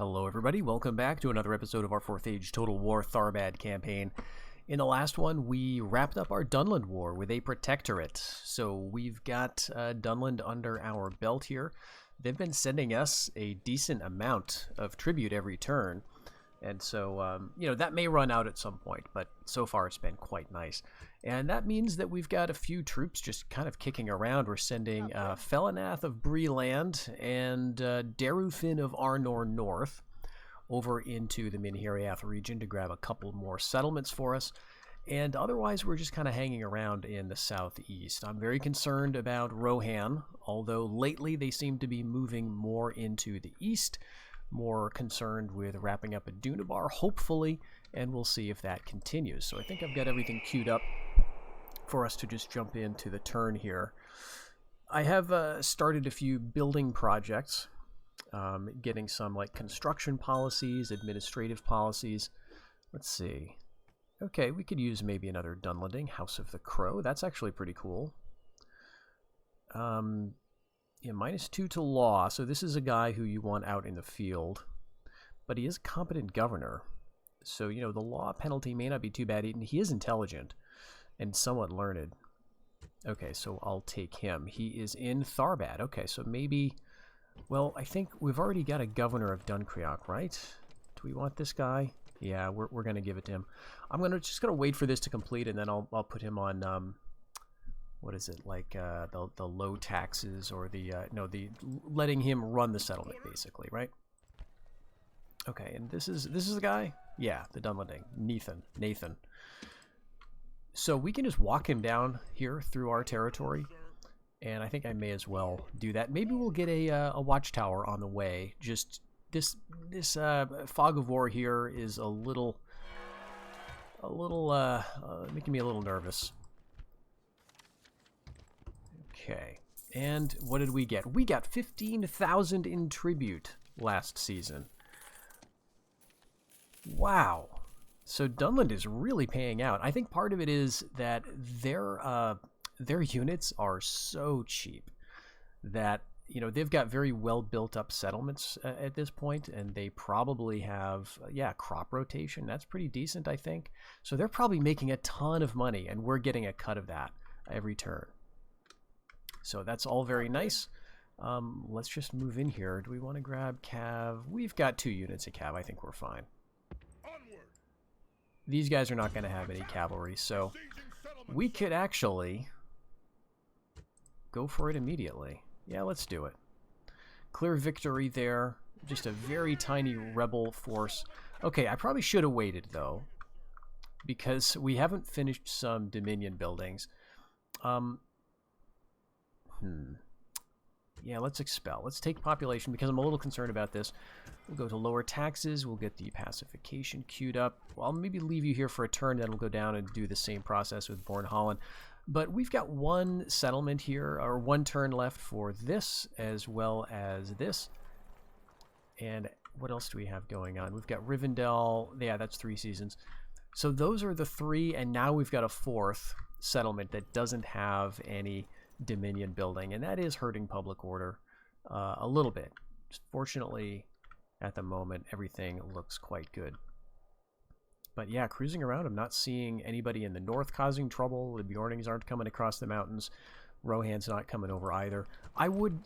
Hello everybody, welcome back to another episode of our 4th Age Total War Tharbad campaign. In the last one, we wrapped up our Dunland War with a Protectorate. So we've got Dunland under our belt here. They've been sending us a decent amount of tribute every turn. And so, that may run out at some point, but so far it's been quite nice. And that means that we've got a few troops just kind of kicking around. We're sending Felinath of Breeland and Darufin of Arnor North over into the Minhiriath region to grab a couple more settlements for us. And otherwise, we're just kind of hanging around in the southeast. I'm very concerned about Rohan, although lately they seem to be moving more into the east. More concerned with wrapping up a Dunabar, hopefully, and we'll see if that continues. So I think I've got everything queued up for us to just jump into the turn here. I have started a few building projects, getting some like construction policies, administrative policies. Let's see. Okay, we could use maybe another Dunlanding, House of the Crow. That's actually pretty cool. Yeah, -2 to law, so this is a guy who you want out in the field, but he is a competent governor, so, the law penalty may not be too bad, and he is intelligent and somewhat learned. Okay, so I'll take him. He is in Tharbad. Okay, so maybe, well, I think we've already got a governor of Dunkreok, right? Do we want this guy? Yeah, we're going to give it to him. I'm just going to wait for this to complete, and then I'll put him on, what is it, like the low taxes, or the letting him run the settlement, basically, right? Okay, and this is the guy? Yeah, the Dunlanding, Nathan. So we can just walk him down here through our territory, and I think I may as well do that. Maybe we'll get a watchtower on the way. Just this fog of war here is a little making me a little nervous. Okay, and what did we get? We got 15,000 in tribute last season. Wow. So Dunland is really paying out. I think part of it is that their units are so cheap that, they've got very well built up settlements at this point, and they probably have, crop rotation. That's pretty decent, I think. So they're probably making a ton of money, and we're getting a cut of that every turn. So that's all very nice. Let's just move in here. Do we want to grab Cav? We've got 2 units of Cav. I think we're fine. These guys are not going to have any cavalry, so we could actually go for it immediately. Yeah, let's do it. Clear victory there. Just a very tiny rebel force. Okay, I probably should have waited, though, because we haven't finished some Dominion buildings. Yeah, let's expel. Let's take population, because I'm a little concerned about this. We'll go to lower taxes. We'll get the pacification queued up. Well, I'll maybe leave you here for a turn, then we'll go down and do the same process with Born Holland. But we've got 1 settlement here, or 1 turn left for this, as well as this. And what else do we have going on? We've got Rivendell. Yeah, that's 3 seasons. So those are the 3, and now we've got a 4th settlement that doesn't have any Dominion building, and that is hurting public order a little bit. Fortunately, at the moment, everything looks quite good. But yeah, cruising around, I'm not seeing anybody in the north causing trouble. The Bjornings aren't coming across the mountains. Rohan's not coming over either. I would,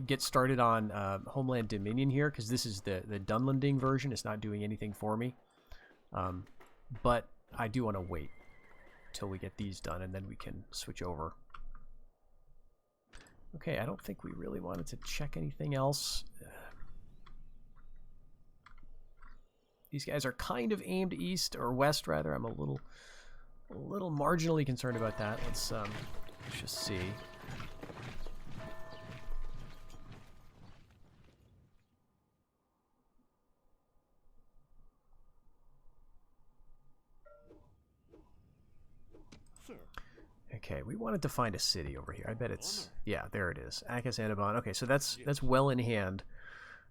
get started on Homeland Dominion here, because this is the Dunlanding version. It's not doing anything for me. But I do want to wait till we get these done, and then we can switch over. Okay, I don't think we really wanted to check anything else. These guys are kind of aimed east, or west rather. I'm a little marginally concerned about that. Let's just see. Okay, we wanted to find a city over here. I bet it's... Yeah, there it is. Akis Anabon. Okay, so that's well in hand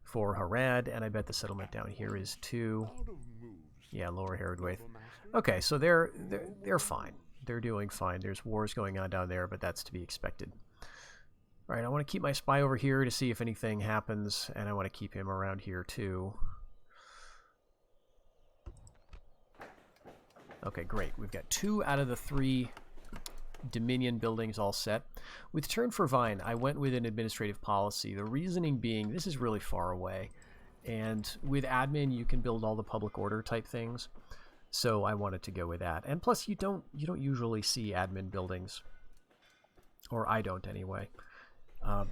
for Harad, and I bet the settlement down here is too. Yeah, Lower Herodwaith. Okay, so they're fine. They're doing fine. There's wars going on down there, but that's to be expected. All right, I want to keep my spy over here to see if anything happens, and I want to keep him around here too. Okay, great. We've got 2 out of the 3 Dominion buildings all set. With Turn for Vine, I went with an administrative policy. The reasoning being this is really far away, and with admin you can build all the public order type things. So I wanted to go with that. And plus you don't usually see admin buildings, or I don't anyway.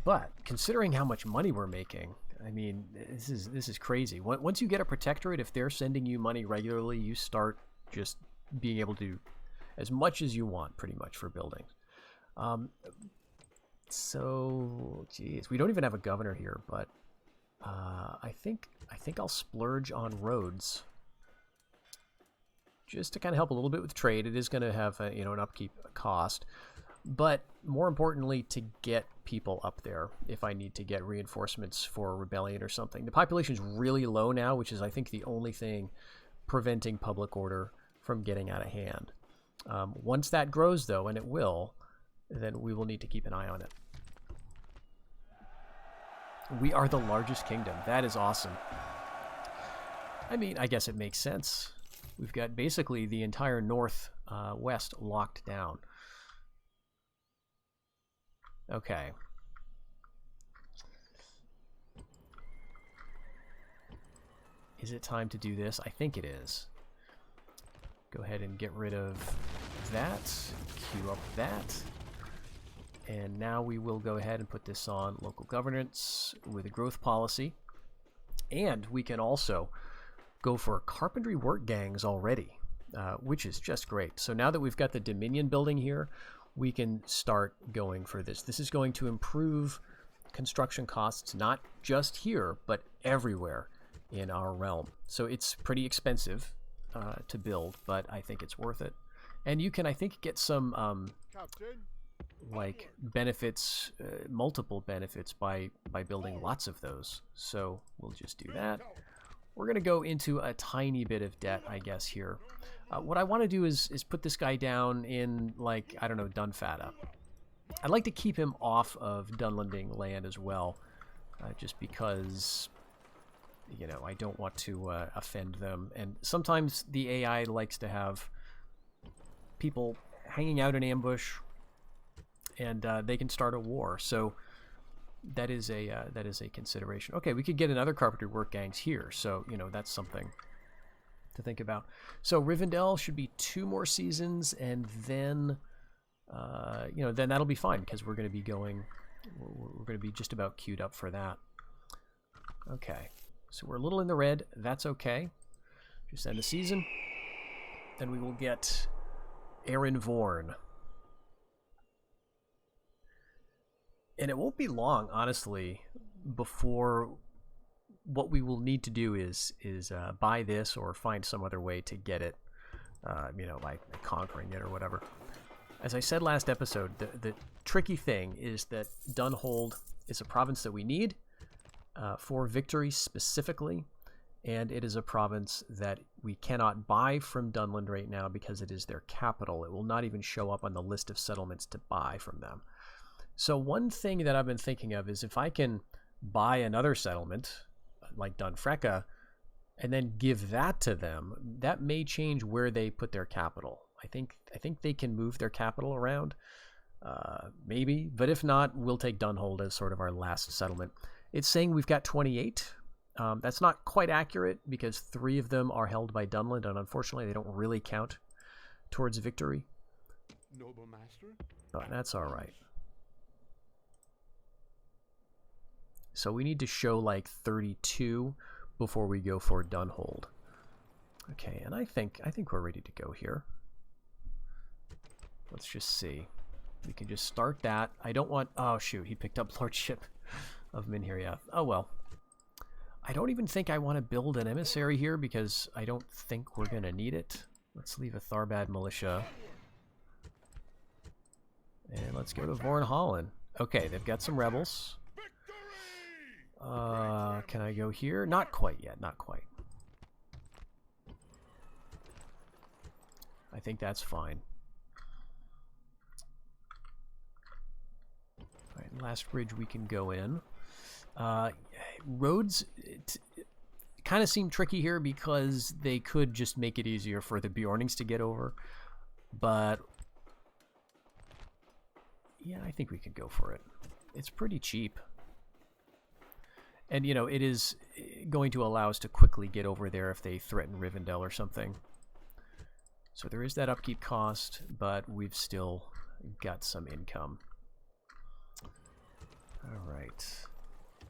But considering how much money we're making, I mean, this is crazy. Once you get a protectorate, if they're sending you money regularly, you start just being able to as much as you want, pretty much, for buildings. So, geez, we don't even have a governor here, but I think I'll splurge on roads just to kind of help a little bit with trade. It is going to have an upkeep cost, but more importantly, to get people up there if I need to get reinforcements for a rebellion or something. The population's really low now, which is, I think, the only thing preventing public order from getting out of hand. Once that grows, though, and it will, then we will need to keep an eye on it. We are the largest kingdom. That is awesome. I mean, I guess it makes sense. We've got basically the entire northwest locked down. Okay. Is it time to do this? I think it is. Go ahead and get rid of that. Queue up that. And now we will go ahead and put this on local governance with a growth policy. And we can also go for carpentry work gangs already, which is just great. So now that we've got the Dominion building here, we can start going for this. This is going to improve construction costs, not just here, but everywhere in our realm. So it's pretty expensive to build, but I think it's worth it. And you can, I think, get some like benefits, multiple benefits by building lots of those. So we'll just do that. We're going to go into a tiny bit of debt, I guess, here. What I want to do is put this guy down in, like, I don't know, Dunfata. I'd like to keep him off of Dunlanding land as well, just because, you know, I don't want to offend them. And sometimes the AI likes to have people hanging out in ambush, and they can start a war. So that is a consideration. Okay, we could get another carpentry work gangs here, so you know that's something to think about. So Rivendell should be 2 more seasons, and then you know, then that'll be fine because we're going to be going. We're going to be just about queued up for that. Okay, so we're a little in the red. That's okay. Just end the season, then we will get Aaron Vorn. And it won't be long, honestly, before what we will need to do is buy this or find some other way to get it, you know, like conquering it or whatever. As I said last episode, the tricky thing is that Dunhold is a province that we need for victory specifically, and it is a province that we cannot buy from Dunland right now because it is their capital. It will not even show up on the list of settlements to buy from them. So one thing that I've been thinking of is if I can buy another settlement, like Dunfrecca, and then give that to them, that may change where they put their capital. I think they can move their capital around, maybe. But if not, we'll take Dunhold as sort of our last settlement. It's saying we've got 28. That's not quite accurate because 3 of them are held by Dunland, and unfortunately they don't really count towards victory. Noble master. But that's all right. So we need to show like 32 before we go for Dunhold. Okay, and I think we're ready to go here. Let's just see. We can just start that. I don't want... Oh, shoot. He picked up Lordship of Minhiryath. Oh, well. I don't even think I want to build an emissary here because I don't think we're going to need it. Let's leave a Tharbad militia. And let's go to Vornhallen. Okay, they've got some rebels. Can I go here? Not quite yet, not quite. I think that's fine. Alright, last bridge we can go in. Roads kind of seem tricky here because they could just make it easier for the Bjornings to get over. But yeah, I think we could go for it. It's pretty cheap. And, you know, it is going to allow us to quickly get over there if they threaten Rivendell or something. So there is that upkeep cost, but we've still got some income. All right.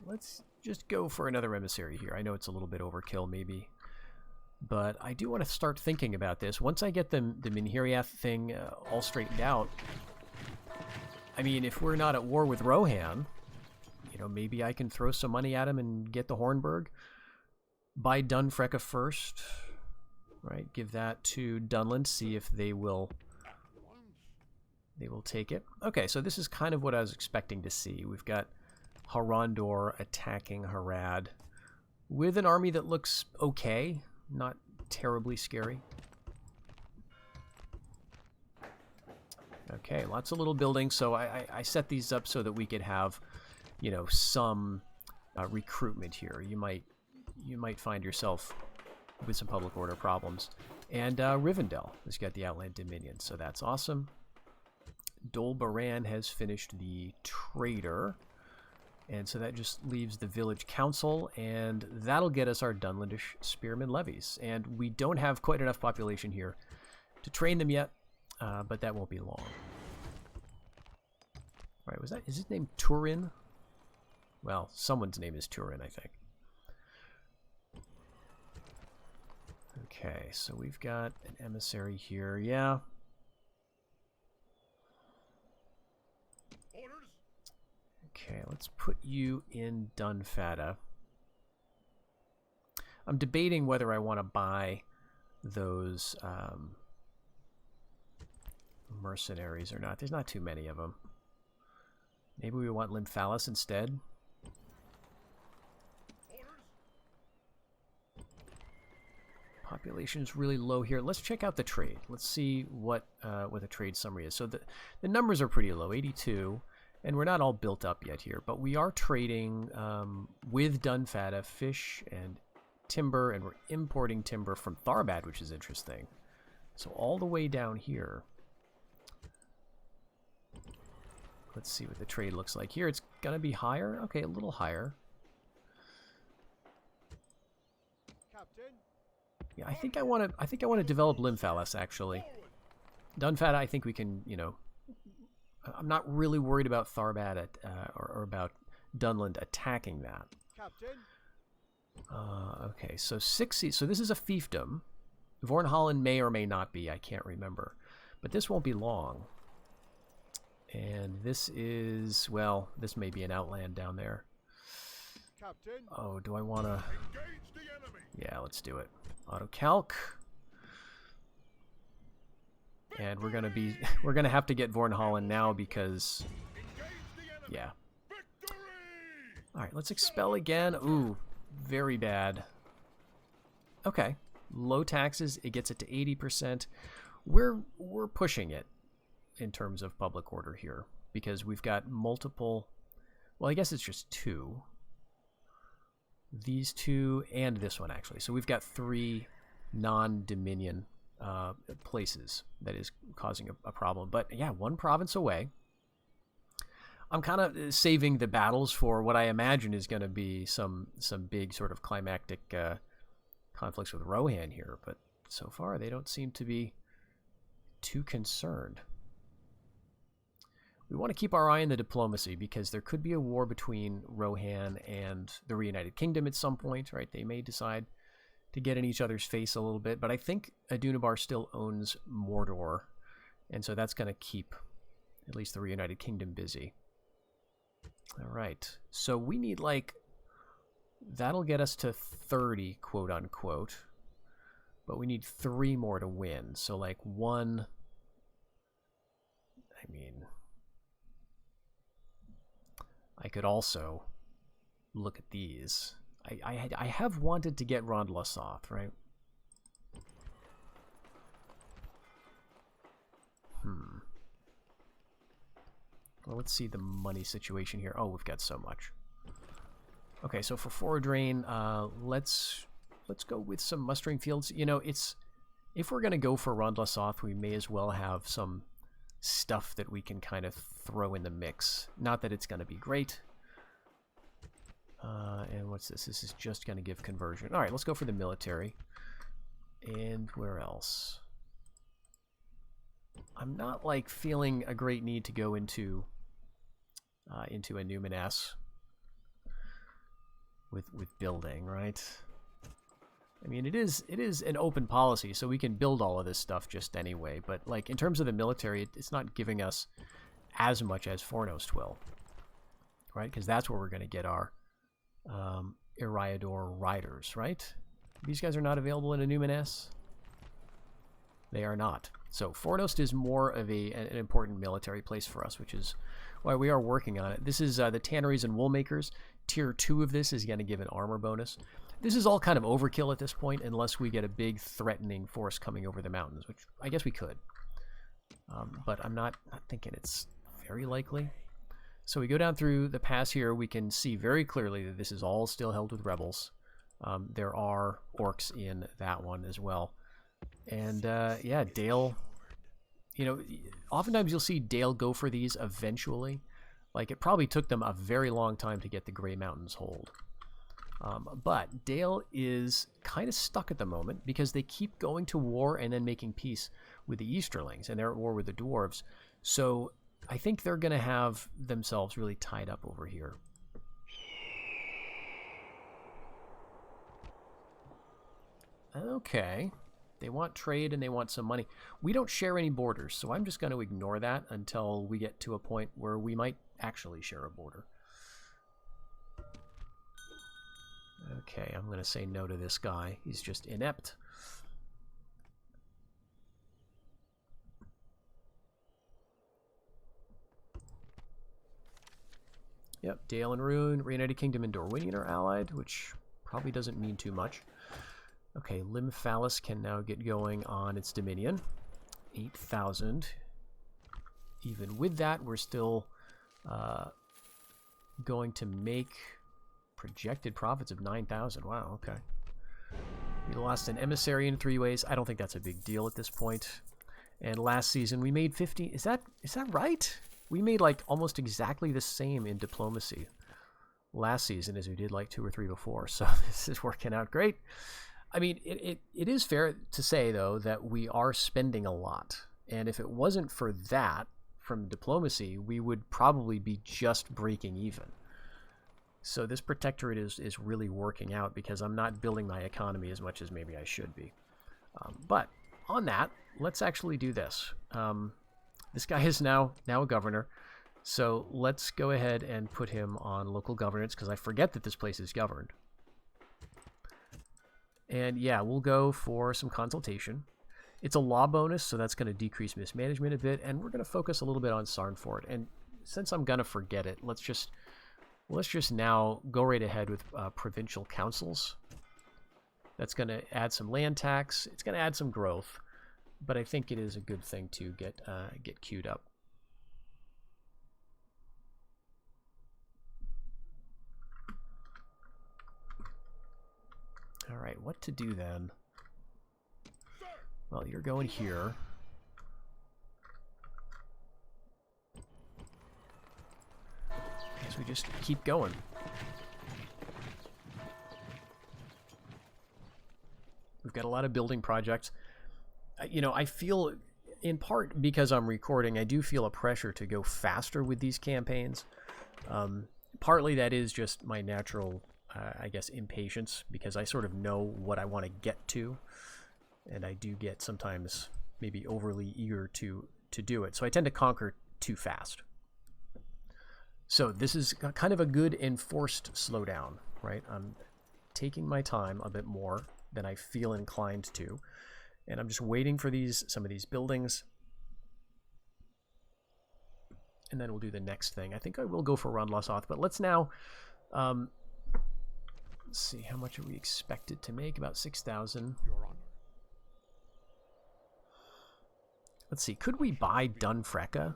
Let's just go for another emissary here. I know it's a little bit overkill, maybe. But I do want to start thinking about this. Once I get the Minhiriath thing all straightened out, I mean, if we're not at war with Rohan, you know, maybe I can throw some money at him and get the Hornburg. Buy Dunfrecka first, right? Give that to Dunland, see if they will take it. Okay, so this is kind of what I was expecting to see. We've got Harondor attacking Harad with an army that looks okay, not terribly scary. Okay, lots of little buildings. So I set these up so that we could have, you know, some recruitment here. You might find yourself with some public order problems. And Rivendell has got the Outland Dominion, so that's awesome. Dol Baran has finished the trader, and so that just leaves the village council, and that'll get us our Dunlandish spearmen levies. And we don't have quite enough population here to train them yet. But that won't be long. All right, is his name Turin? Well, someone's name is Turin, I think. Okay, so we've got an emissary here. Yeah. Okay, let's put you in Dunfada. I'm debating whether I want to buy those mercenaries or not. There's not too many of them. Maybe we want Lymphalis instead. Population's really low here. Let's check out the trade. Let's see what the trade summary is. So the numbers are pretty low, 82, and we're not all built up yet here, but we are trading with Dunfada fish and timber, and we're importing timber from Tharbad, which is interesting. So all the way down here. Let's see what the trade looks like here. It's gonna be higher. Okay, a little higher. Captain. Yeah, I think I want to develop Lymphalis actually. Dunfada, I think we can. You know, I'm not really worried about Tharbad or about Dunland attacking that. Captain. Okay, so 60. So this is a fiefdom. Vornhallen may or may not be. I can't remember, but this won't be long. And this is, well, this may be an outland down there. Captain. Oh, do I want to? Yeah, let's do it. Auto-calc. And we're gonna have to get Vornhallen now because, yeah. All right, let's expel again. Ooh, very bad. Okay, low taxes. It gets it to 80%. We're pushing it in terms of public order here because we've got multiple. Well, I guess it's just two. These two and this one actually. So we've got 3 non-Dominion places that is causing a problem. But yeah, 1 province away. I'm kind of saving the battles for what I imagine is going to be some big sort of climactic conflicts with Rohan here. But so far, they don't seem to be too concerned. We want to keep our eye on the diplomacy because there could be a war between Rohan and the Reunited Kingdom at some point, right? They may decide to get in each other's face a little bit, but I think Adunabar still owns Mordor, and so that's going to keep at least the Reunited Kingdom busy. All right, so we need that'll get us to 30, quote unquote, but we need 3 more to win. So one, I mean, I could also look at these. I have wanted to get Rondlasoth, right? Well, let's see the money situation here. Oh, we've got so much. Okay, so for Fordrain, let's let's go with some mustering fields. You know, it's if we're going to go for Rond la Soth, we may as well have some stuff that we can kind of throw in the mix. Not that it's going to be great. And what's this? This is just going to give conversion. All right, let's go for the military. And where else? I'm not like feeling a great need to go into a Numinous with building, right? I mean, it is an open policy, so we can build all of this stuff just anyway. But like in terms of the military, it's not giving us as much as Fornost will, right? Because that's where we're going to get our Eriador riders, right? These guys are not available in a Numinous. They are not. So Fornost is more of an important military place for us, which is why we are working on it. This is the Tanneries and Woolmakers. Tier 2 of this is going to give an armor bonus. This is all kind of overkill at this point, unless we get a big threatening force coming over the mountains, which I guess we could. But I'm not thinking it's very likely. So we go down through the pass here. We can see very clearly that this is all still held with rebels. There are orcs in that one as well. And yeah, Dale, you know, oftentimes you'll see Dale go for these eventually. Like, it probably took them a very long time to get the Grey Mountains hold. But Dale is kind of stuck at the moment because they keep going to war and then making peace with the Easterlings, and they're at war with the Dwarves. So I think they're going to have themselves really tied up over here. Okay. They want trade and they want some money. We don't share any borders, so I'm just going to ignore that until we get to a point where we might actually share a border. Okay, I'm going to say no to this guy. He's just inept. Yep, Dale and Rune, Reunited Kingdom and Dorwinian are allied, which probably doesn't mean too much. Okay, Lymphalis can now get going on its Dominion. 8,000. Even with that, we're still going to make projected profits of 9,000. Wow, okay. We lost an emissary in 3 ways. I don't think that's a big deal at this point. And last season we made 50. Is that right? We made like almost exactly the same in diplomacy last season as we did like 2 or 3 before. So this is working out great. I mean, it is fair to say, though, that we are spending a lot. And if it wasn't for that from diplomacy, we would probably be just breaking even. So this protectorate is really working out because I'm not building my economy as much as maybe I should be. But on that, let's actually do this. This guy is now a governor. So let's go ahead and put him on local governance because I forget that this place is governed. And yeah, we'll go for some consultation. It's a law bonus, so that's going to decrease mismanagement a bit, and we're going to focus a little bit on Sarnford. And since I'm going to forget it, let's just now go right ahead with provincial councils. That's going to add some land tax. It's going to add some growth, but I think it is a good thing to get queued up. All right, what to do then? Well, you're going here. Guess we just keep going. We've got a lot of building projects. You know, I feel, in part because I'm recording, I do feel a pressure to go faster with these campaigns. Partly that is just my natural I guess impatience, because I sort of know what I want to get to, and I do get sometimes maybe overly eager to do it. So I tend to conquer too fast. So this is kind of a good enforced slowdown, right? I'm taking my time a bit more than I feel inclined to, and I'm just waiting for some of these buildings, and then we'll do the next thing. I think I will go for Rond la Soth, but let's now let's see, how much are we expected to make? About 6,000. Your Honor. Let's see, could we buy Dunfrecka?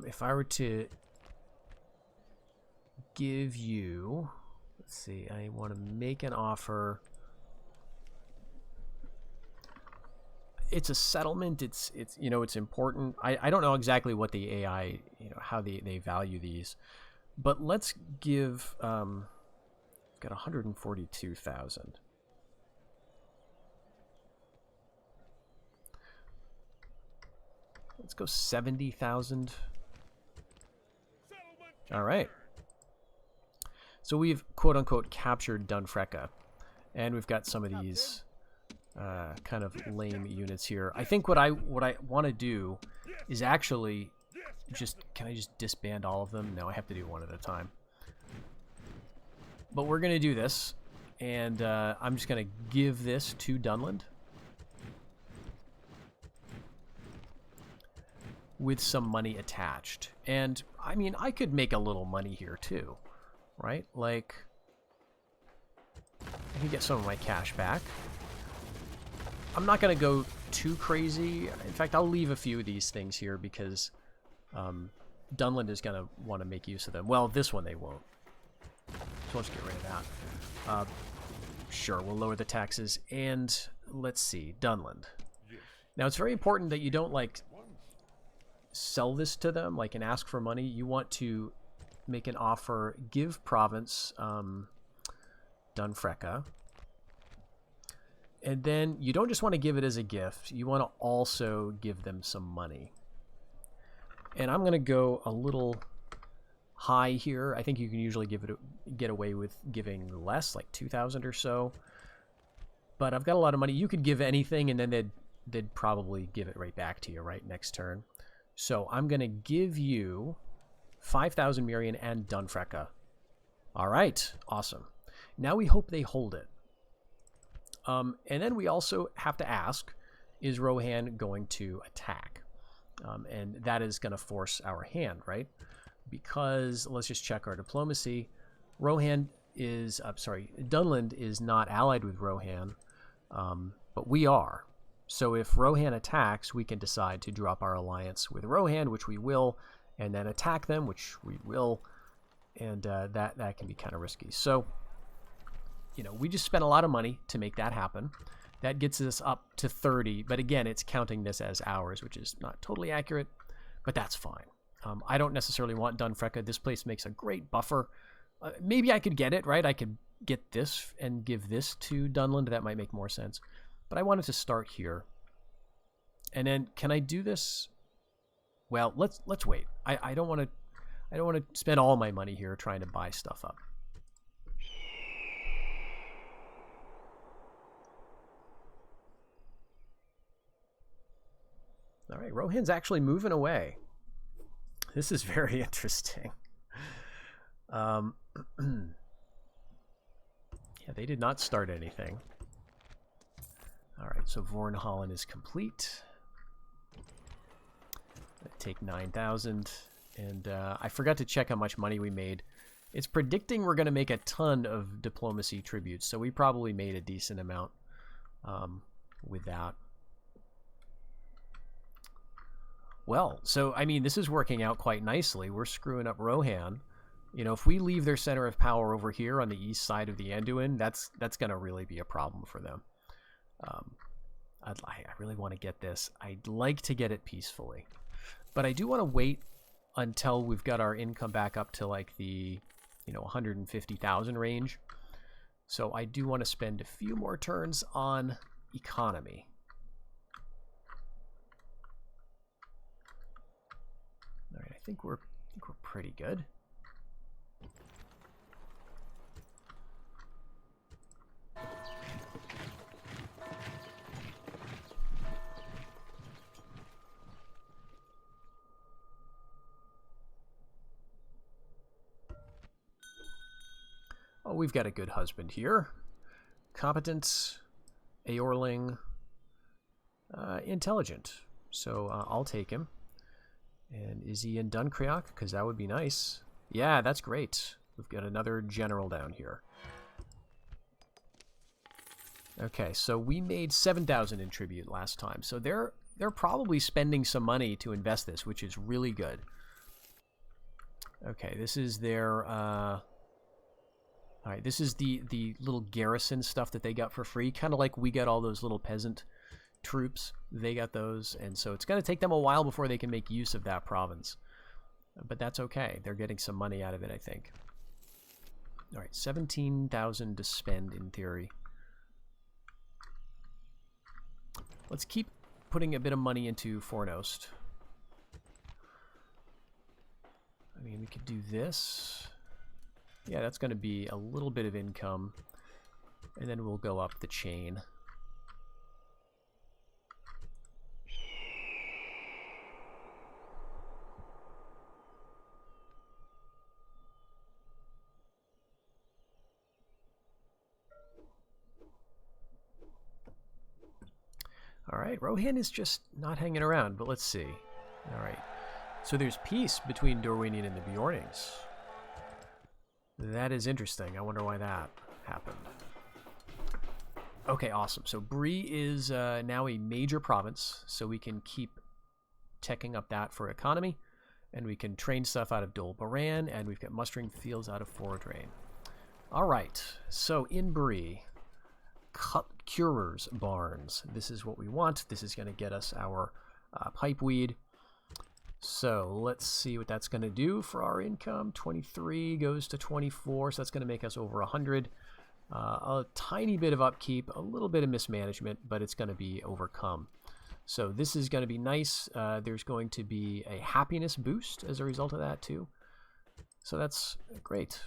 If I were to give you Let's see. I want to make an offer. It's a settlement. It's you know, it's important. I don't know exactly what the AI, you know, how they value these, but let's give got 142,000. Let's go 70,000. All right. So we've quote unquote captured Dunfrecka, and we've got some of these kind of lame units here. I think what I want to do is actually just, can I just disband all of them? No, I have to do one at a time. But we're going to do this, and I'm just going to give this to Dunland with some money attached. And, I mean, I could make a little money here, too, right? Like, I can get some of my cash back. I'm not going to go too crazy. In fact, I'll leave a few of these things here because Dunland is going to want to make use of them. Well, this one they won't. So let's get rid of that. Sure, we'll lower the taxes. And let's see, Dunland. Now, it's very important that you don't, like, sell this to them, like, and ask for money. You want to make an offer, give province Dunfrecka. And then you don't just want to give it as a gift. You want to also give them some money. And I'm going to go a little high here. I think you can usually get away with giving less, like 2,000 or so. But I've got a lot of money. You could give anything, and then they'd probably give it right back to you, right, next turn. So I'm going to give you 5,000 Mirian and Dunfrecka. All right, awesome. Now we hope they hold it. And then we also have to ask, is Rohan going to attack? And that is going to force our hand, right? Because, let's just check our diplomacy. Dunland is not allied with Rohan, but we are. So if Rohan attacks, we can decide to drop our alliance with Rohan, which we will, and then attack them, which we will, and that can be kind of risky. So, you know, we just spent a lot of money to make that happen. That gets us up to 30, but again, it's counting this as ours, which is not totally accurate, but that's fine. I don't necessarily want Dunfrecka. This place makes a great buffer. Maybe I could get it, right? I could get this and give this to Dunland. That might make more sense. But I wanted to start here. And then, can I do this? Well, let's wait. I don't want to spend all my money here trying to buy stuff up. All right, Rohan's actually moving away. This is very interesting. Yeah, they did not start anything. All right, so Vornhallen is complete. Take 9,000, and I forgot to check how much money we made. It's predicting we're going to make a ton of diplomacy tributes, so we probably made a decent amount with that. Well, so, I mean, this is working out quite nicely. We're screwing up Rohan. You know, if we leave their center of power over here on the east side of the Anduin, that's going to really be a problem for them. I really want to get this. I'd like to get it peacefully. But I do want to wait until we've got our income back up to, like, the, you know, 150,000 range. So I do want to spend a few more turns on economy. All right, I think we're pretty good. Oh, we've got a good husband here. Competent, Aorling, intelligent. So I'll take him. And is he in Dunkreok? Because that would be nice. Yeah, that's great. We've got another general down here. Okay, so we made 7,000 in tribute last time. So they're probably spending some money to invest this, which is really good. Okay, this is their All right, this is the little garrison stuff that they got for free, kind of like we got all those little peasant troops. They got those, and so it's going to take them a while before they can make use of that province. But that's okay. They're getting some money out of it, I think. All right, 17,000 to spend in theory. Let's keep putting a bit of money into Fornost. I mean, we could do this. Yeah, that's going to be a little bit of income. And then we'll go up the chain. All right, Rohan is just not hanging around, but let's see. All right, so there's peace between Dorwinian and the Bjornings. That is interesting. I wonder why that happened. Okay, awesome. So Bree is now a major province, so we can keep teching up that for economy, and we can train stuff out of Dol Baran, and we've got mustering fields out of Foradrain. All right, so in Bree, Curers Barns. This is what we want. This is going to get us our pipeweed. So let's see what that's going to do for our income. 23 goes to 24, so that's going to make us over 100. A tiny bit of upkeep, a little bit of mismanagement, but it's going to be overcome. So this is going to be nice. There's going to be a happiness boost as a result of that too. So that's great.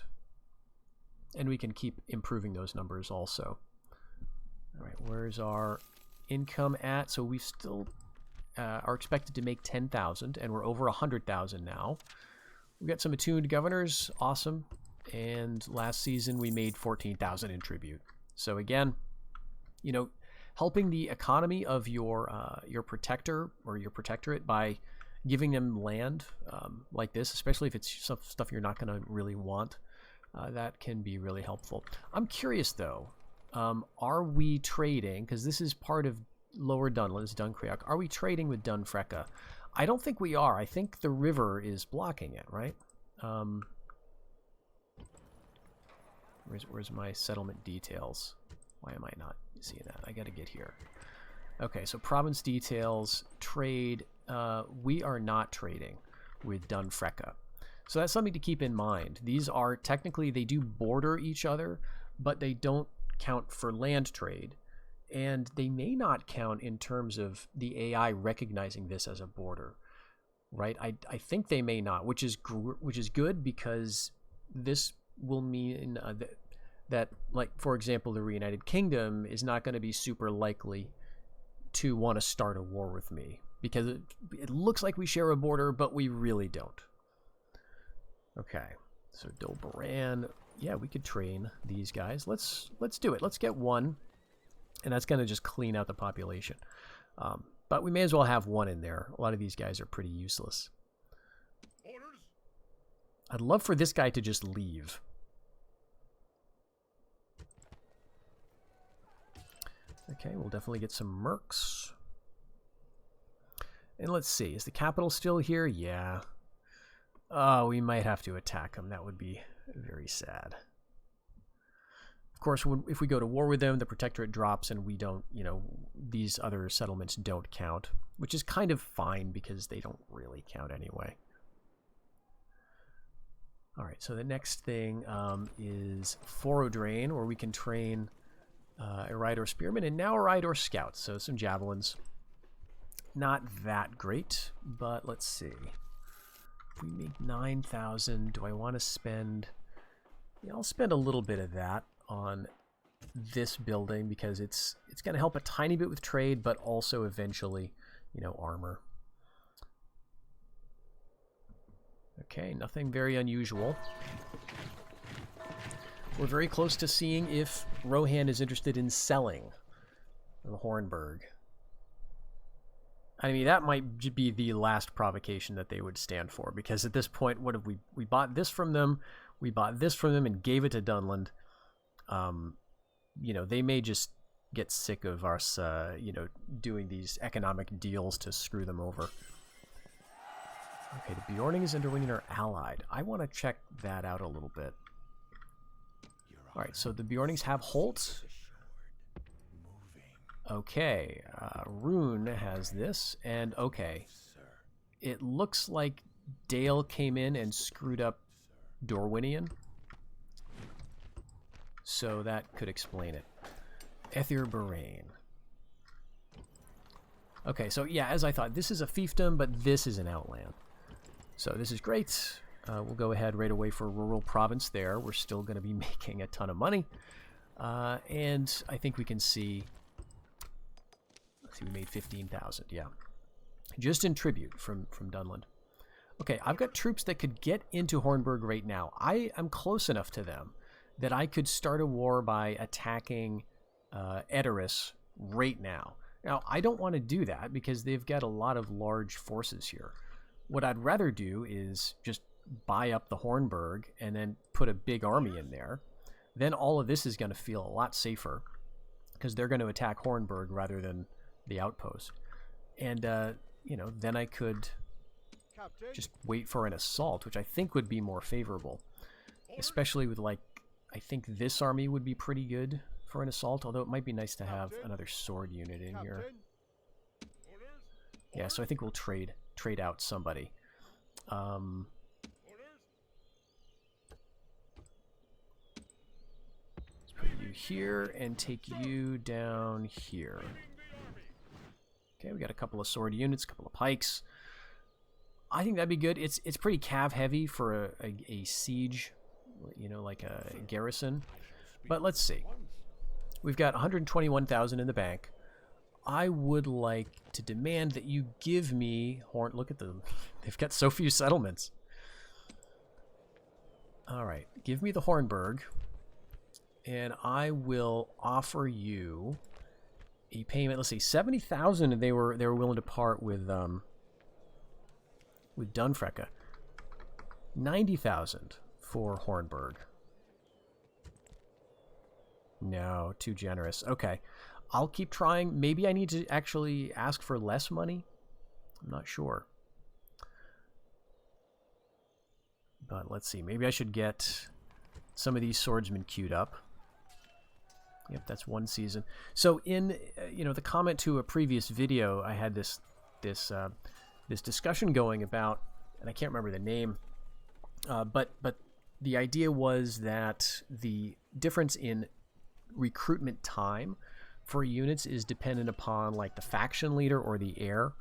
And we can keep improving those numbers also. All right, where's our income at? So we still are expected to make 10,000, and we're over 100,000 now. We've got some attuned governors, awesome. And last season we made 14,000 in tribute. So again, you know, helping the economy of your protector or your protectorate by giving them land like this, especially if it's stuff you're not going to really want, that can be really helpful. I'm curious though. Are we trading, because this is part of Lower Dunlands, Dunkreok, are we trading with Dunfrecka? I don't think we are. I think the river is blocking it, right? Where's my settlement details? Why am I not seeing that? I gotta get here. Okay, so province details, trade. We are not trading with Dunfrecka. So that's something to keep in mind. These are technically, they do border each other, but they don't count for land trade, and they may not count in terms of the AI recognizing this as a border, right? I think they may not, which is good, because this will mean that, like, for example, the Reunited Kingdom is not going to be super likely to want to start a war with me, because it looks like we share a border, but we really don't. Okay, so Dol Baran. Yeah, we could train these guys. Let's do it. Let's get one, and that's going to just clean out the population. But we may as well have one in there. A lot of these guys are pretty useless. Orders. I'd love for this guy to just leave. Okay, we'll definitely get some mercs. And let's see, is the capital still here? Yeah. Oh, we might have to attack them. That would be very sad. Of course, if we go to war with them, the protectorate drops and we don't, you know, these other settlements don't count, which is kind of fine because they don't really count anyway. All right, so the next thing is Foradrain, where we can train a Rhydor Spearman and now a Rhydor Scout, so some javelins. Not that great, but let's see. If we make 9,000, do I want to spend... Yeah, I'll spend a little bit of that on this building because it's going to help a tiny bit with trade, but also eventually, you know, armor. Okay, nothing very unusual. We're very close to seeing if Rohan is interested in selling the Hornburg. I mean, that might be the last provocation that they would stand for, because at this point, what have we bought this from them? We bought this from them and gave it to Dunland. You know, they may just get sick of us, you know, doing these economic deals to screw them over. Okay, the Bjornings and Dorwinian are allied. I want to check that out a little bit. Your Alright, so the Bjornings have Holt. Okay, Rune has this, and okay. It looks like Dale came in and screwed up Dorwinian. So that could explain it. Ethyr Barain. Okay, so yeah, as I thought, this is a fiefdom, but this is an outland. So this is great. We'll go ahead right away for rural province there. We're still going to be making a ton of money. And I think we can see... Let's see, we made 15,000, yeah. Just in tribute from Dunland. Okay, I've got troops that could get into Hornburg right now. I am close enough to them that I could start a war by attacking Edoras right now. Now, I don't want to do that because they've got a lot of large forces here. What I'd rather do is just buy up the Hornburg and then put a big army in there. Then all of this is going to feel a lot safer because they're going to attack Hornburg rather than the outpost. And, you know, then I could just wait for an assault, which I think would be more favorable. Especially with, like, I think this army would be pretty good for an assault, although it might be nice to have another sword unit in here. Yeah, so I think we'll trade out somebody. Let's put you here and take you down here. Okay, we got a couple of sword units, a couple of pikes. I think that'd be good. It's pretty cav heavy for a siege, you know, like a garrison. But let's see. We've got 121,000 in the bank. I would like to demand that you give me Look at them. They've got so few settlements. All right, give me the Hornburg, and I will offer you a payment. Let's see, 70,000. They were willing to part with Dunfrecka. 90,000 for Hornburg. No, too generous. Okay, I'll keep trying. Maybe I need to actually ask for less money. I'm not sure. But let's see. Maybe I should get some of these swordsmen queued up. Yep, that's one season. So in you know, the comment to a previous video, I had this discussion going about, and I can't remember the name, but the idea was that the difference in recruitment time for units is dependent upon, like, the faction leader or the heir.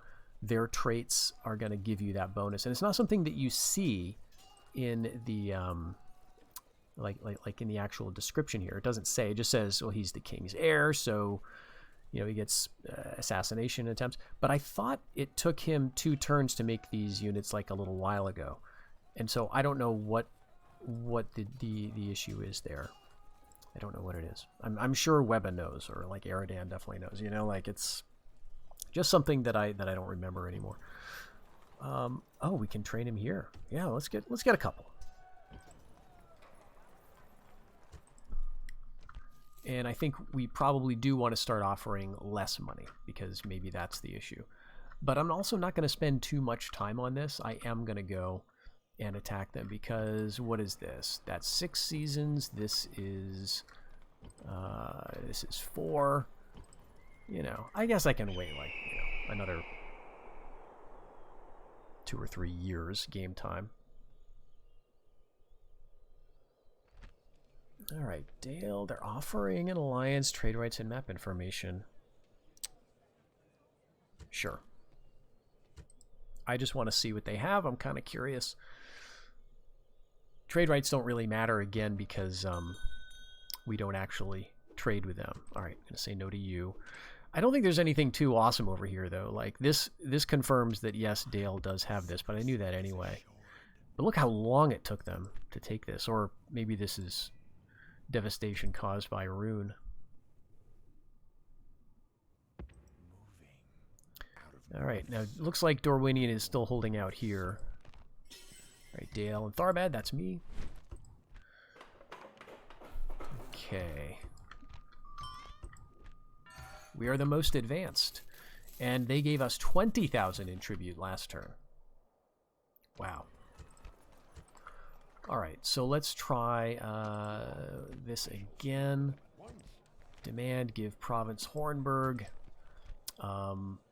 Their traits are going to give you that bonus, and it's not something that you see in the like in the actual description here. It doesn't say. It just says, well, he's the king's heir, so you know he gets assassination attempts. But I thought it took him 2 turns to make these units, like, a little while ago, and so I don't know what the issue is there. I don't know what it is. I'm sure Webba knows, or like Eridan definitely knows. You know, like, it's just something that I don't remember anymore. Oh, we can train him here. Yeah, let's get a couple. And I think we probably do want to start offering less money, because maybe that's the issue. But I'm also not going to spend too much time on this. I am going to go and attack them, because what is this? That's 6 seasons. This is 4. You know, I guess I can wait, like, you know, another 2 or 3 years game time. All right, Dale, they're offering an alliance, trade rights, and map information. Sure. I just want to see what they have. I'm kind of curious. Trade rights don't really matter, again, because we don't actually trade with them. All right, I'm going to say no to you. I don't think there's anything too awesome over here, though. Like, this confirms that, yes, Dale does have this, but I knew that anyway. But look how long it took them to take this. Or maybe this is devastation caused by Rune. All right, now it looks like Dorwinian is still holding out here. All right, Dale and Tharbad, that's me. Okay. We are the most advanced. And they gave us 20,000 in tribute last turn. Wow. Alright, so let's try this again. Demand, give province Hornburg.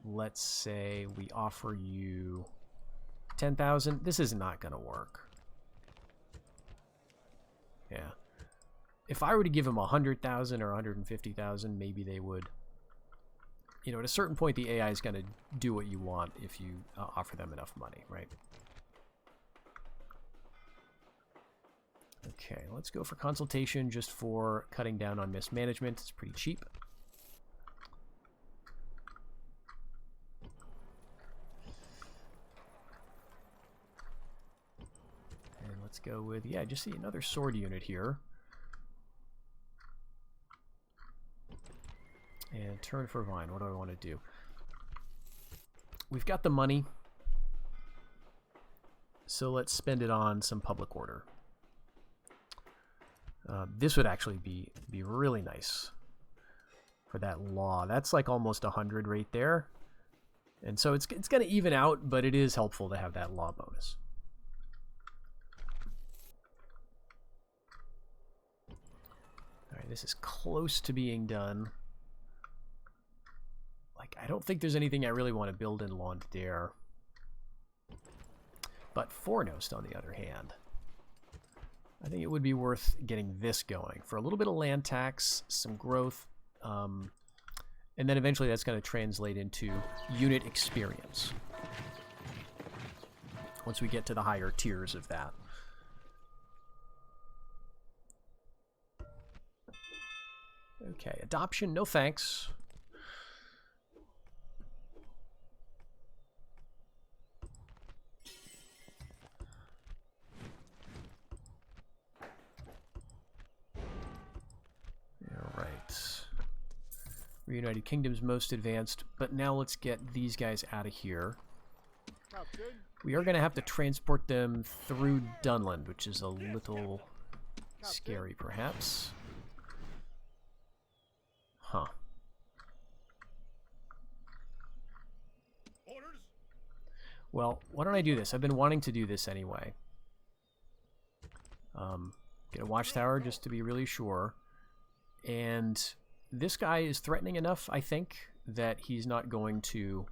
Let's say we offer you 10,000. This is not going to work. Yeah. If I were to give them 100,000 or 150,000, maybe they would. You know, at a certain point, the AI is going to do what you want if you offer them enough money, right? Okay, let's go for consultation just for cutting down on mismanagement. It's pretty cheap. And let's go with, yeah, just see another sword unit here. And turn for Vine. What do I want to do? We've got the money, so let's spend it on some public order. This would actually be really nice for that law. That's like almost 100 right there. And so it's going to even out, but it is helpful to have that law bonus. All right, this is close to being done. Like, I don't think there's anything I really want to build in Londare. But Fornost, on the other hand, I think it would be worth getting this going for a little bit of land tax, some growth, and then eventually that's going to translate into unit experience once we get to the higher tiers of that. Okay, adoption, no thanks. Reunited Kingdom's most advanced, but now let's get these guys out of here. Captain. We are going to have to transport them through Dunland, which is a little scary, perhaps. Huh. Orders. Well, why don't I do this? I've been wanting to do this anyway. Get a watchtower just to be really sure. And this guy is threatening enough, I think, that he's not going to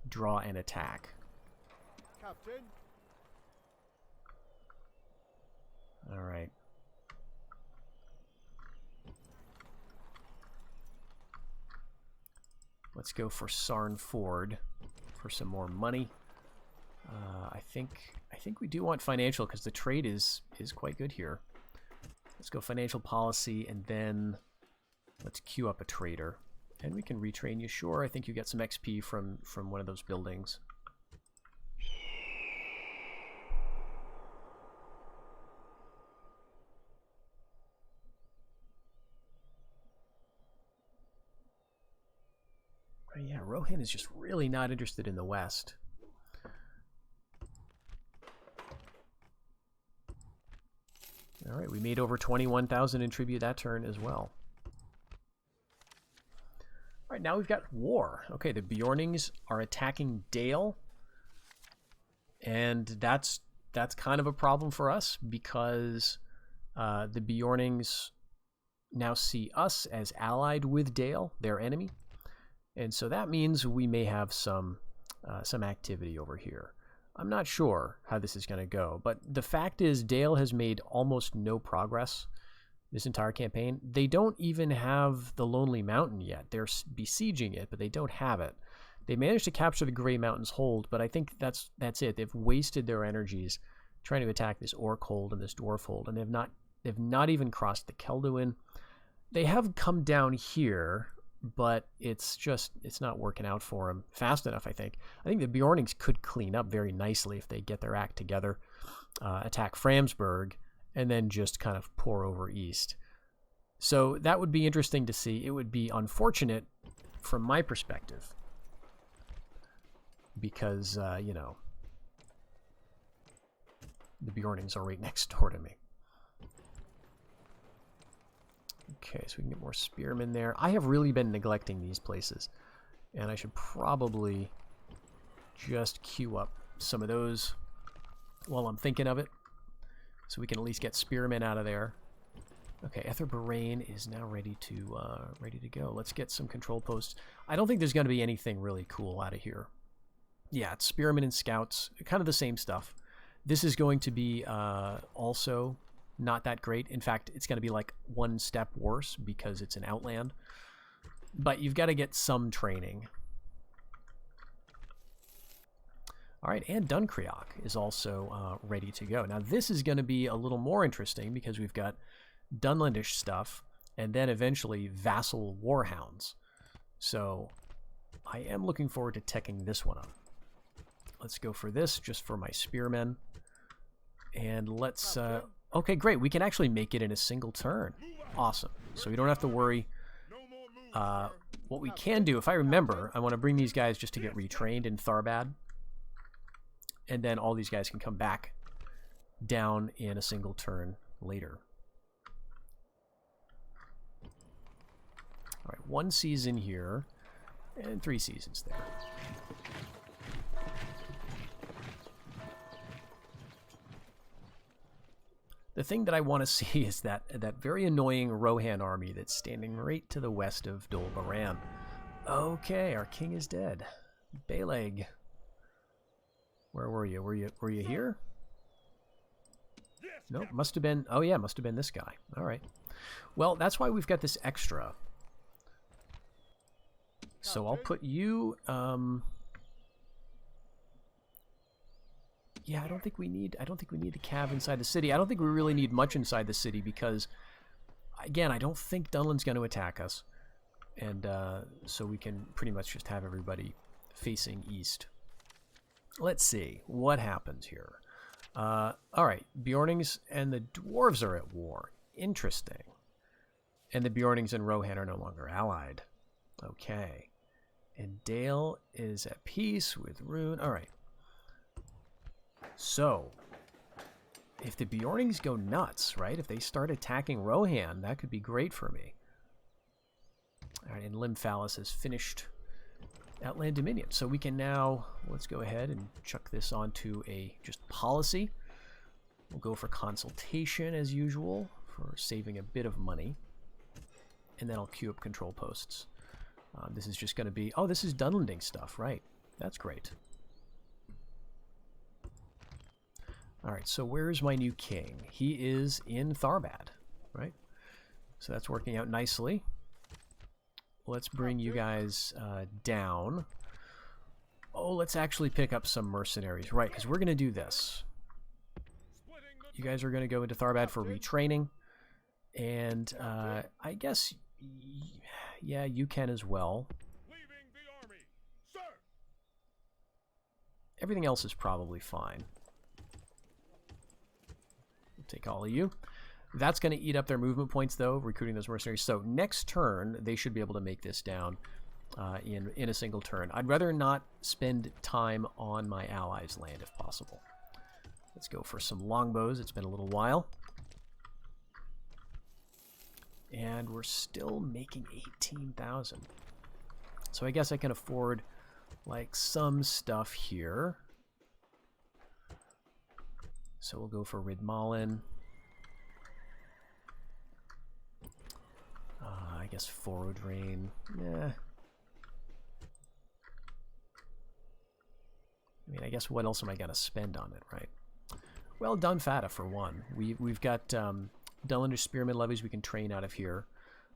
draw an attack. Captain. All right. Let's go for Sarn Ford for some more money. I think we do want financial because the trade is quite good here. Let's go financial policy and then let's queue up a trader. And we can retrain you, sure. I think you get some XP from one of those buildings. Oh, yeah, Rohan is just really not interested in the West. All right, we made over 21,000 in tribute that turn as well. All right, now we've got war. Okay, the Bjornings are attacking Dale, and that's kind of a problem for us because the Bjornings now see us as allied with Dale, their enemy, and so that means we may have some activity over here. I'm not sure how this is going to go, but the fact is Dale has made almost no progress this entire campaign. They don't even have the Lonely Mountain yet. They're besieging it, but they don't have it. They managed to capture the Grey Mountains hold, but I think that's it. They've wasted their energies trying to attack this Orc hold and this Dwarf hold, and they've not even crossed the Kelduin. They have come down here, but it's not working out for them fast enough, I think. I think the Bjornings could clean up very nicely if they get their act together, attack Framsburg, and then just kind of pour over east. So that would be interesting to see. It would be unfortunate from my perspective because, you know, the Bjornings are right next door to me. Okay, so we can get more spearmen there. I have really been neglecting these places, and I should probably just queue up some of those while I'm thinking of it. So we can at least get spearmen out of there. Okay, Ether Barain is now ready to go. Let's get some control posts. I don't think there's going to be anything really cool out of here. Yeah, it's spearmen and scouts, kind of the same stuff. This is going to be also not that great. In fact, it's going to be like one step worse because it's an outland. But you've got to get some training. All right, and Dunkreok is also ready to go. Now, this is going to be a little more interesting because we've got Dunlandish stuff and then eventually vassal warhounds. So I am looking forward to teching this one up. Let's go for this just for my spearmen. And let's... okay, great. We can actually make it in a single turn. Awesome. So we don't have to worry. What we can do, if I remember, I want to bring these guys just to get retrained in Tharbad. And then all these guys can come back down in a single turn later. All right, 1 season here and 3 seasons there. The thing that I want to see is that very annoying Rohan army that's standing right to the west of Dol Baran. Okay, our king is dead. Balag. Where were you? Were you here? Nope, must have been... Oh yeah, must have been this guy. All right. Well, that's why we've got this extra. So I'll put you... Yeah, I don't think we need the cav inside the city. I don't think we really need much inside the city because, again, I don't think Dunland's going to attack us. And so we can pretty much just have everybody facing east. Let's see what happens here. All right, Bjornings and the dwarves are at war. Interesting. And the Bjornings and Rohan are no longer allied. Okay. And Dale is at peace with Rune. All right. So, if the Bjornings go nuts, right? If they start attacking Rohan, that could be great for me. All right, and Lymphalis has finished Outland Dominion. So we can now, let's go ahead and chuck this onto a just policy. We'll go for consultation as usual for saving a bit of money. And then I'll queue up control posts. This is just going to be, oh, this is Dunlanding stuff, right? That's great. All right, so where's my new king? He is in Tharbad, right? So that's working out nicely. Let's bring you guys down. Oh, let's actually pick up some mercenaries, right? Because we're going to do this. You guys are going to go into Tharbad for retraining. And I guess, yeah, you can as well. Everything else is probably fine. Take all of you. That's going to eat up their movement points, though, recruiting those mercenaries. So next turn, they should be able to make this down in a single turn. I'd rather not spend time on my allies' land if possible. Let's go for some longbows. It's been a little while. And we're still making 18,000. So I guess I can afford, like, some stuff here. So we'll go for Ridmalin. I guess Forodrain. Nah. I mean, I guess what else am I going to spend on it, right? Well, Dunfata for one. We've got Dunlandish Spearman levies we can train out of here.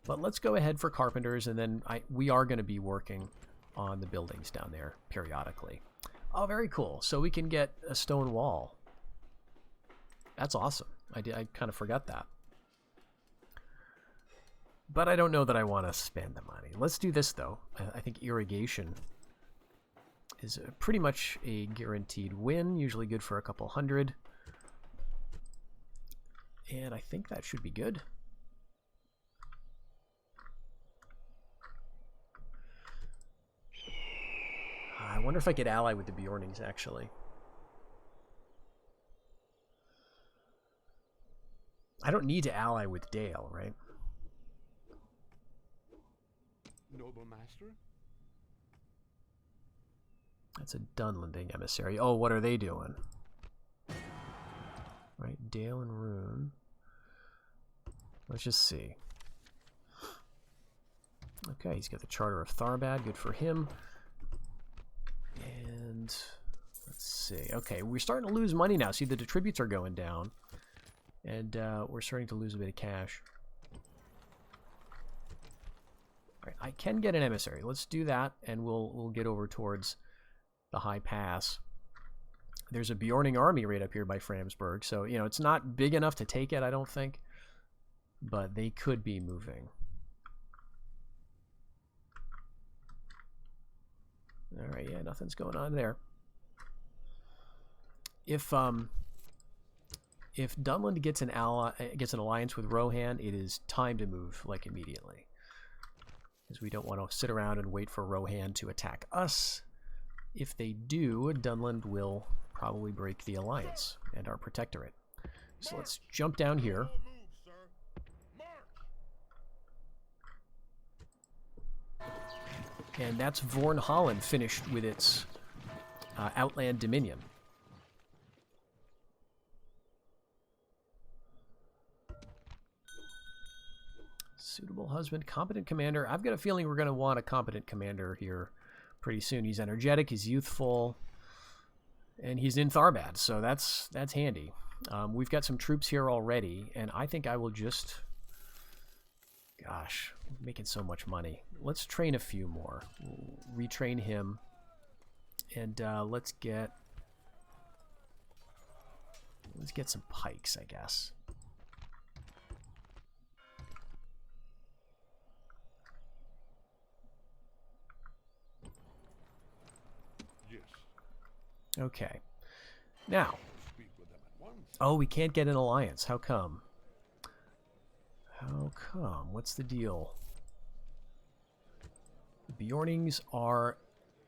But let's go ahead for Carpenters, and then we are going to be working on the buildings down there periodically. Oh, very cool. So we can get a stone wall. That's awesome. I kind of forgot that. But I don't know that I want to spend the money. Let's do this, though. I think irrigation is pretty much a guaranteed win, usually good for a couple hundred. And I think that should be good. I wonder if I could ally with the Bjornings, actually. I don't need to ally with Dale, right? Noble master? That's a Dunlanding emissary. Oh, what are they doing? Right, Dale and Rune. Let's just see. Okay, he's got the Charter of Tharbad. Good for him. And let's see. Okay, we're starting to lose money now. See, the tributes are going down. And we're starting to lose a bit of cash. All right, I can get an emissary. Let's do that, and we'll get over towards the High Pass. There's a Bjorning army right up here by Framsburg, so, you know, it's not big enough to take it, I don't think. But they could be moving. All right, yeah, nothing's going on there. If Dunland gets an alliance with Rohan, it is time to move, like, immediately. Because we don't want to sit around and wait for Rohan to attack us. If they do, Dunland will probably break the alliance and our protectorate. So let's jump down here. And that's Vorn Holland finished with its Outland Dominion. Suitable husband, competent commander. I've got a feeling we're going to want a competent commander here pretty soon. He's energetic, he's youthful, and he's in Tharbad, so that's handy. We've got some troops here already, and I think I will just... Gosh, making so much money. Let's train a few more. We'll retrain him, and let's get some pikes, I guess. Okay. Now. Oh, we can't get an alliance. How come? How come? What's the deal? The Bjornings are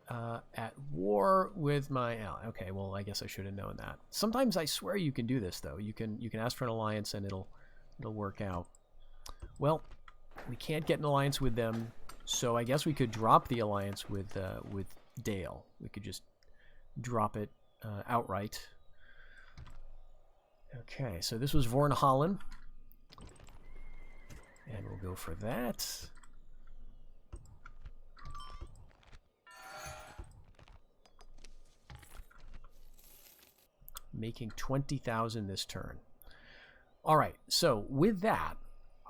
at war with my ally. Okay, well, I guess I should have known that. Sometimes I swear you can do this, though. You can ask for an alliance and it'll work out. Well, we can't get an alliance with them, so I guess we could drop the alliance with Dale. We could just drop it outright. Okay, so this was Vorn Holland. And we'll go for that. Making 20,000 this turn. All right, so with that,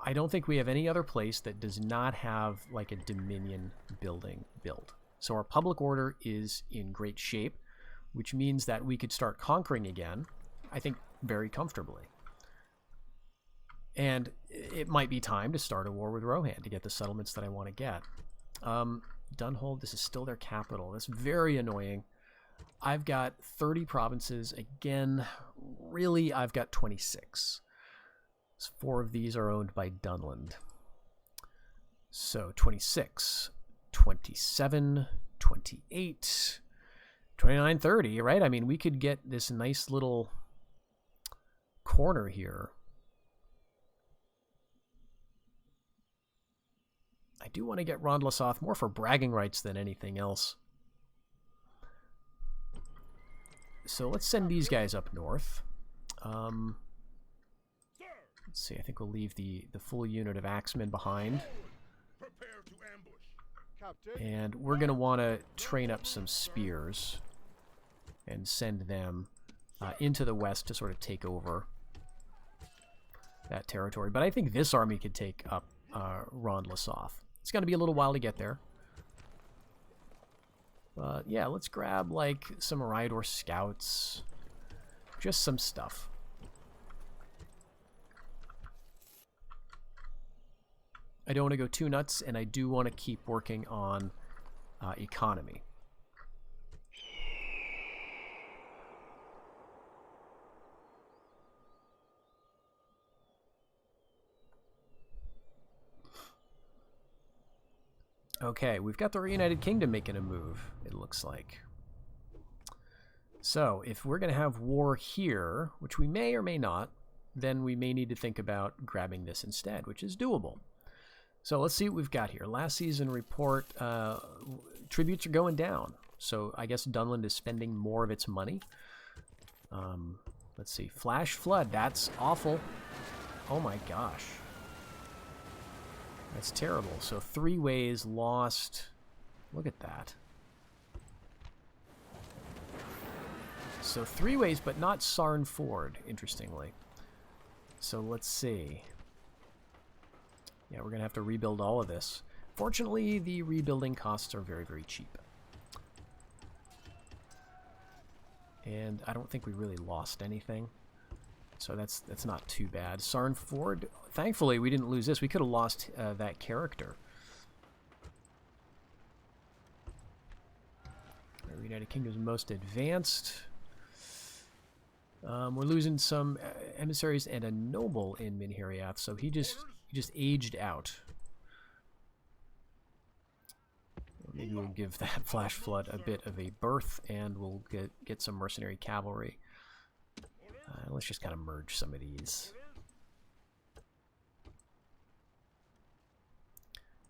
I don't think we have any other place that does not have like a Dominion building built. So our public order is in great shape, which means that we could start conquering again, I think, very comfortably. And it might be time to start a war with Rohan to get the settlements that I want to get. Dunhold, this is still their capital. That's very annoying. I've got 30 provinces. Again, really, I've got 26. 4 of these are owned by Dunland. So 26, 27, 28... 29, 30, right? I mean, we could get this nice little corner here. I do want to get Rondlasoth more for bragging rights than anything else. So let's send these guys up north. Let's see, I think we'll leave the full unit of axemen behind. And we're going to want to train up some spears and send them into the west to sort of take over that territory. But I think this army could take up Rondlasoth. It's going to be a little while to get there. But yeah, let's grab like some Rhydor scouts. Just some stuff. I don't want to go too nuts, and I do want to keep working on economy. Okay, we've got the Reunited Kingdom making a move, it looks like. So, if we're going to have war here, which we may or may not, then we may need to think about grabbing this instead, which is doable. So let's see what we've got here. Last season report, tributes are going down. So I guess Dunland is spending more of its money. Let's see. Flash flood. That's awful. Oh my gosh. That's terrible. So 3 ways lost. Look at that. So 3 ways, but not Sarn Ford, interestingly. So let's see. Yeah, we're going to have to rebuild all of this. Fortunately, the rebuilding costs are very, very cheap. And I don't think we really lost anything. So that's not too bad. Sarn Ford, thankfully we didn't lose this. We could have lost that character. Our United Kingdom's most advanced. We're losing some emissaries and a noble in Minheriath, so he just aged out. Maybe we'll give that flash flood a bit of a berth, and we'll get some mercenary cavalry. Let's just kind of merge some of these.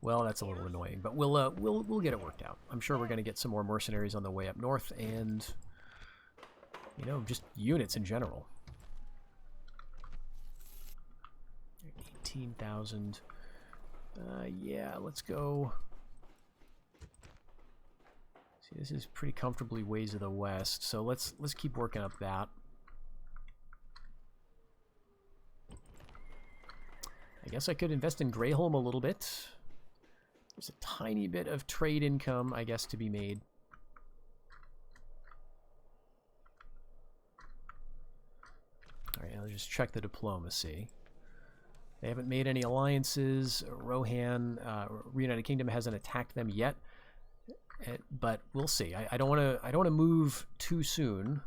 Well, that's a little annoying, but we'll get it worked out. I'm sure we're going to get some more mercenaries on the way up north, and you know, just units in general. 18,000. Yeah, let's go. See, this is pretty comfortably ways of the west, so let's keep working up that. I guess I could invest in Greyholm a little bit. There's a tiny bit of trade income, I guess, to be made. Alright, I'll just check the diplomacy. They haven't made any alliances. Rohan, Reunited Kingdom hasn't attacked them yet. But we'll see. I don't want to move too soon.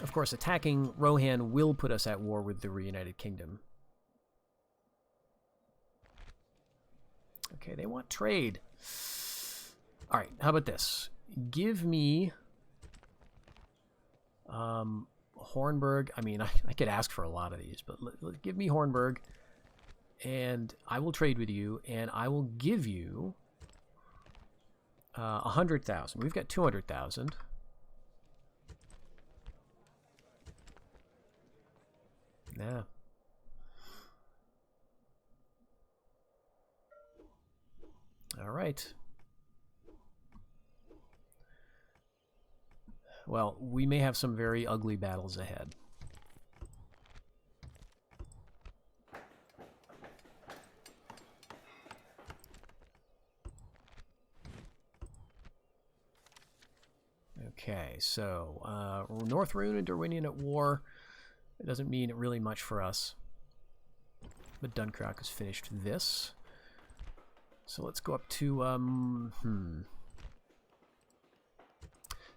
Of course, attacking Rohan will put us at war with the Reunited Kingdom. Okay, they want trade. All right, how about this? Give me Hornburg. I mean, I could ask for a lot of these, but give me Hornburg, and I will trade with you, and I will give you 100,000. We've got 200,000. Yeah. All right. Well, we may have some very ugly battles ahead. Okay, so North Rune and Darwinian at war. It doesn't mean really much for us. But Dunkirk has finished this. So let's go up to,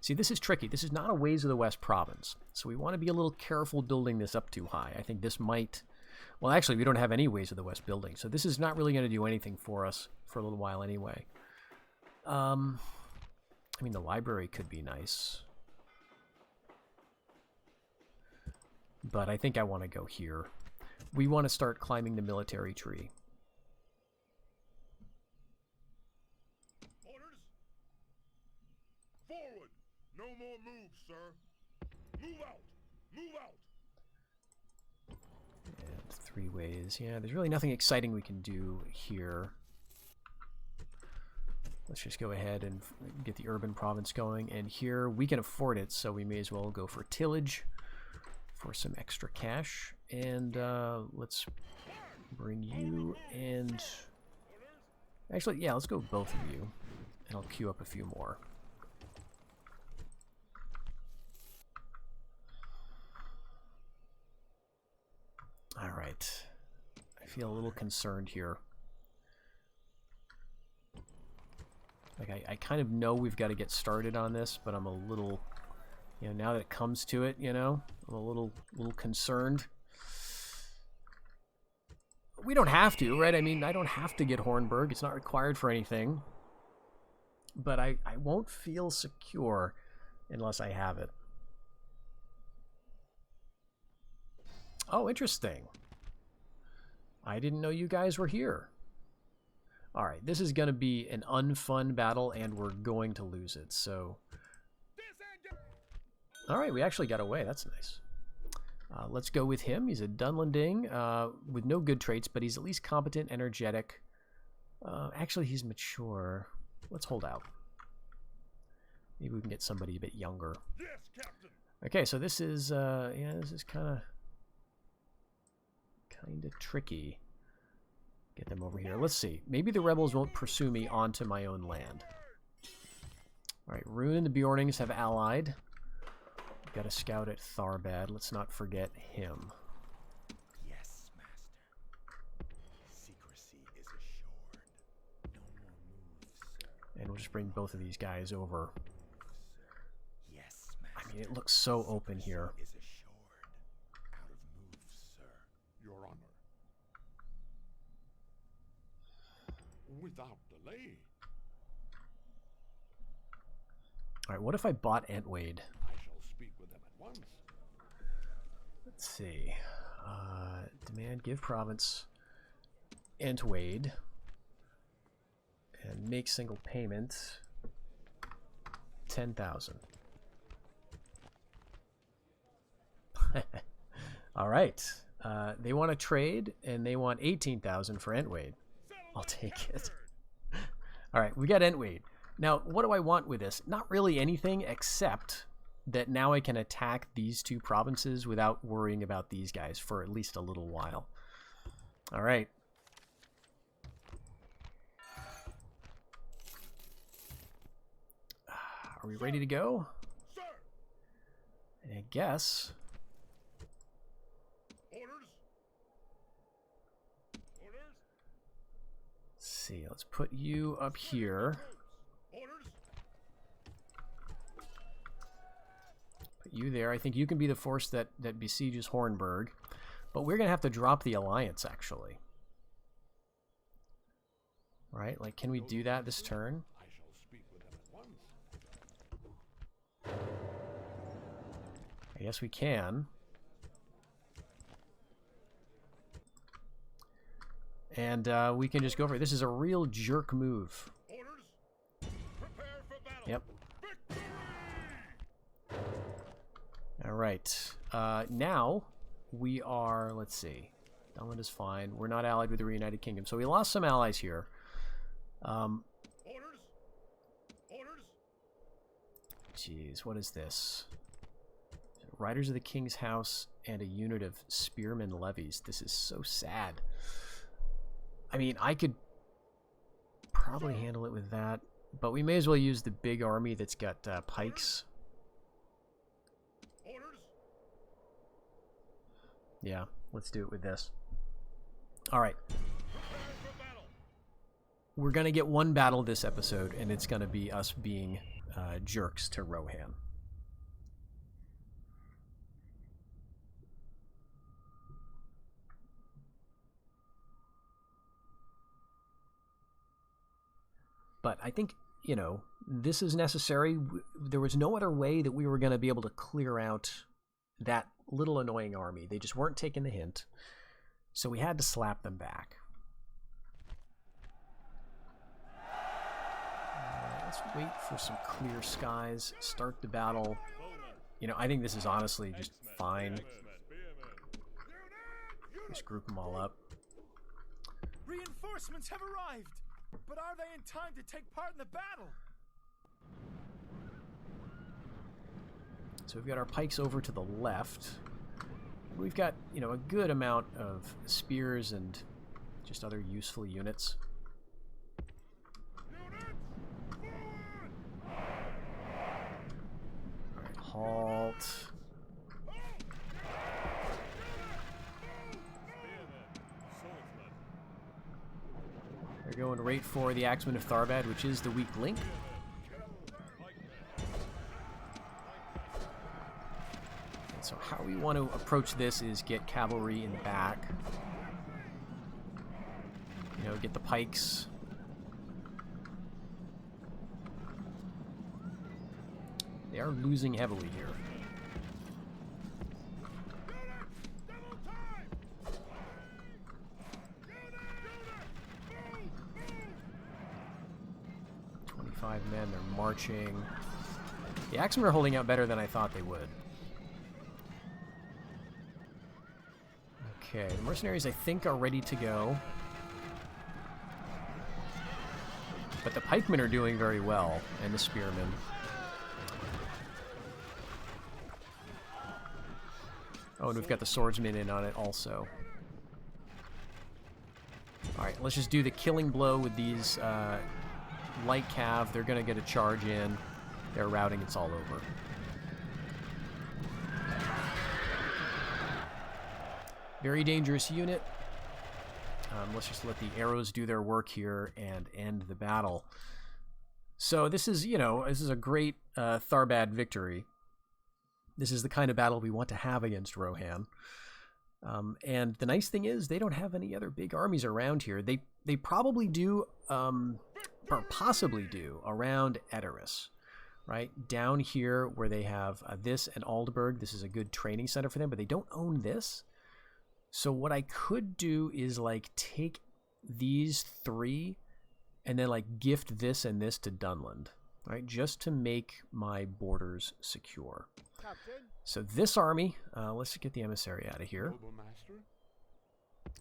See, this is tricky. This is not a Ways of the West province. So we want to be a little careful building this up too high. I think this might... Well, actually, we don't have any Ways of the West building. So this is not really going to do anything for us for a little while anyway. I mean, the library could be nice. But I think I want to go here. We want to start climbing the military tree. Orders! Forward! No more moves, sir. Move out! Move out! And 3 ways. Yeah, there's really nothing exciting we can do here. Let's just go ahead and get the urban province going. And here, we can afford it, so we may as well go for tillage for some extra cash. And let's bring you and... Actually, yeah, let's go with both of you. And I'll queue up a few more. Alright. I feel a little concerned here. Like, I kind of know we've got to get started on this, but I'm a little, you know, now that it comes to it, you know, I'm a little concerned. We don't have to, right? I mean, I don't have to get Hornburg. It's not required for anything. But I won't feel secure unless I have it. Oh, interesting. I didn't know you guys were here. All right, this is going to be an unfun battle, and we're going to lose it. So, all right, we actually got away. That's nice. Let's go with him. He's a Dunlanding with no good traits, but he's at least competent, energetic. Actually, he's mature. Let's hold out. Maybe we can get somebody a bit younger. Yes, Captain. Okay, so this is yeah, this is kind of tricky. Get them over here. Let's see. Maybe the rebels won't pursue me onto my own land. All right, Rune and the Bjornings have allied. We've got a scout at Tharbad. Let's not forget him. Yes, Master. Secrecy is assured. No more moves, sir. And we'll just bring both of these guys over. Yes, Master. I mean, it looks so open here. Is assured. Out of moves, sir. Your Honor. Without delay. All right, what if I bought Entwade? I shall speak with them at once. Let's see. Demand give province Entwade and make single payment 10,000. All right. They want to trade and they want 18,000 for Entwade. I'll take it. All right, we got Entwade. Now, what do I want with this? Not really anything except that now I can attack these two provinces without worrying about these guys for at least a little while. All right. Are we ready to go? Sir. I guess. Orders. Orders. Let's see. Let's put you up here. Orders. Put you there. I think you can be the force that besieges Hornburg. But we're going to have to drop the alliance, actually. Right? Like, can we do that this turn? I shall speak with them at once. I guess we can. And we can just go for it. This is a real jerk move. Orders. Prepare for battle. Yep. Victory! All right. Now we are, let's see. Dunland is fine. We're not allied with the Reunited Kingdom. So we lost some allies here. Orders. Orders. Jeez, what is this? Riders of the King's House and a unit of spearmen levies. This is so sad. I mean, I could probably handle it with that, but we may as well use the big army that's got pikes. Orders. Yeah, let's do it with this. All right. Prepare for battle. We're going to get one battle this episode, and it's going to be us being jerks to Rohan. But I think, you know, this is necessary. There was no other way that we were going to be able to clear out that little annoying army. They just weren't taking the hint. So we had to slap them back. Let's wait for some clear skies. Start the battle. You know, I think this is honestly just fine. Just group them all up. Reinforcements have arrived, but are they in time to take part in the battle? So we've got our pikes over to the left. We've got, you know, a good amount of spears and just other useful units. All right, halt. They're going right for the Axemen of Tharbad, which is the weak link. And so how we want to approach this is get cavalry in the back. You know, get the pikes. They are losing heavily here. 25 men. They're marching. The Axemen are holding out better than I thought they would. Okay, the mercenaries I think are ready to go. But the pikemen are doing very well, and the spearmen. Oh, and we've got the swordsmen in on it also. Alright, let's just do the killing blow with these light cav. They're going to get a charge in. They're routing. It's all over. Very dangerous unit. Let's just let the arrows do their work here and end the battle. So this is, you know, this is a great Tharbad victory. This is the kind of battle we want to have against Rohan. And the nice thing is they don't have any other big armies around here. They probably do, or possibly do, around Edoras, right? Down here where they have this and Aldburg. This is a good training center for them, but they don't own this. So what I could do is like take these three and then like gift this and this to Dunland, right? Just to make my borders secure. Captain. So this army, let's get the emissary out of here. Noble master,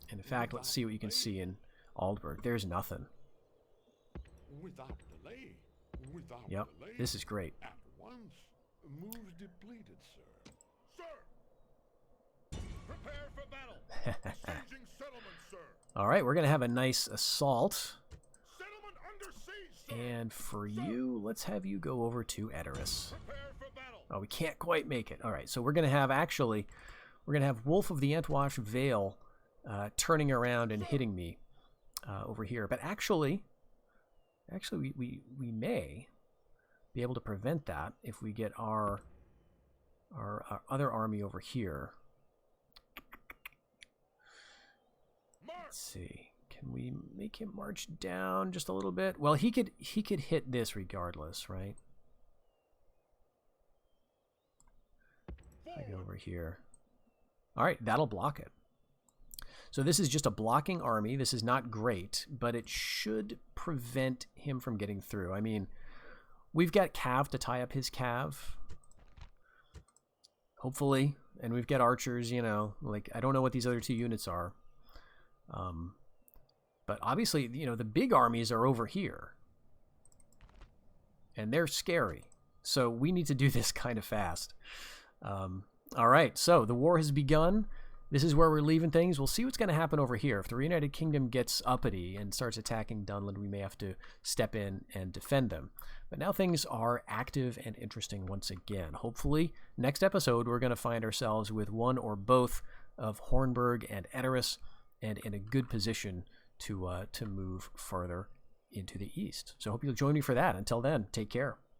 And in fact, let's see what you can see in Aldburg. There's nothing. without delay. Without Yep, delay. this is great. At once. Moves depleted, sir. Sir! Prepare for battle. Besieging settlement, sir. All right, we're going to have a nice assault. Settlement under siege, sir. And for you, let's have you go over to Edoras. Prepare for battle. Oh, we can't quite make it. All right, so we're going to have, actually, we're going to have Wolf of the Entwash Vale turning around and hitting me over here. But actually we may be able to prevent that if we get our other army over here. Let's see. Can we make him march down just a little bit? Well, he could hit this regardless, right? I go over here. All right, that'll block it. So this is just a blocking army. This is not great, but it should prevent him from getting through. I mean, we've got Cav to tie up his Cav, hopefully, and we've got archers, you know, like, I don't know what these other two units are. But obviously, you know, the big armies are over here, and they're scary. So we need to do this kind of fast. All right, so the war has begun. This is where we're leaving things. We'll see what's going to happen over here. If the Reunited Kingdom gets uppity and starts attacking Dunland, we may have to step in and defend them. But now things are active and interesting once again. Hopefully, next episode, we're going to find ourselves with one or both of Hornburg and Edoras, and in a good position to move further into the east. So I hope you'll join me for that. Until then, take care.